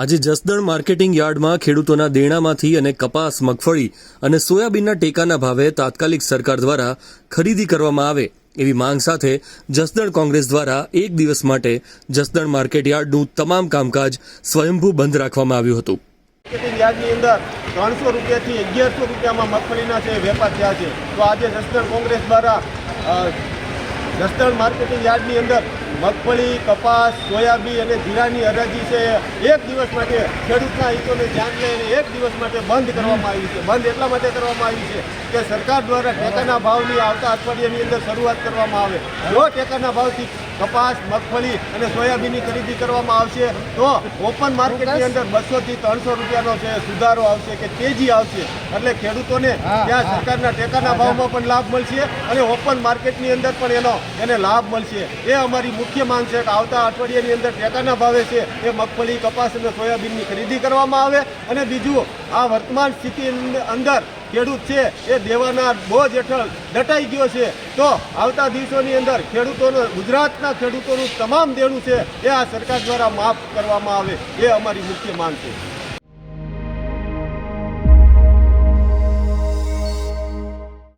આજે જસદણ માર્કેટિંગ યાર્ડમાં ખેડૂતોના દેણામાંથી અને કપાસ, મગફળી અને સોયાબીનના ટેકાના ભાવે તાત્કાલિક સરકાર દ્વારા ખરીદી કરવામાં આવે એવી માંગ સાથે જસદણ કોંગ્રેસ દ્વારા એક દિવસ માટે જસદણ માર્કેટ યાર્ડનું તમામ કામકાજ સ્વયંભૂ બંધ રાખવામાં આવ્યું હતું. માર્કેટિંગ યાર્ડની અંદર 300 રૂપિયાથી 1100 રૂપિયામાં મગફળીના છે વેપાર થયા છે. તો આજે જસદણ કોંગ્રેસ દ્વારા જસદણ માર્કેટિંગ યાર્ડની અંદર મગફળી, કપાસ, સોયાબીન અને જીરાની હરાજી છે એક દિવસ માટે ખેડૂતના હિતોને ધ્યાન લઈને એક દિવસ માટે બંધ કરવામાં આવી છે. બંધ એટલા માટે કરવામાં આવી છે કે સરકાર દ્વારા ટેકાના ભાવની આવતા અઠવાડિયાની અંદર શરૂઆત કરવામાં આવે. જો ટેકાના ભાવથી કપાસ, મગફળી અને સોયાબીનની ખરીદી કરવામાં આવશે તો ઓપન માર્કેટની અંદર 200 થી 300 રૂપિયાનો છે સુધારો આવશે કે તેજી આવશે. એટલે ખેડૂતોને ત્યાં સરકારના ટેકાના ભાવમાં પણ લાભ મળશે અને ઓપન માર્કેટની અંદર પણ એને લાભ મળશે. એ અમારી મુખ્ય માંગ છે કે આવતા અઠવાડિયાની અંદર ટેકાના ભાવે છે એ મગફળી, કપાસ અને સોયાબીનની ખરીદી કરવામાં આવે. અને બીજું, આ વર્તમાન સ્થિતિની અંદર ખેડૂત છે એ દેવાના બોજ હેઠળ દટાઈ ગયો છે. તો આવતા દિવસોની અંદર ગુજરાતના ખેડૂતોનું તમામ દેણું છે એ આ સરકાર દ્વારા માફ કરવામાં આવે. એ અમારી મુખ્ય માંગ છે.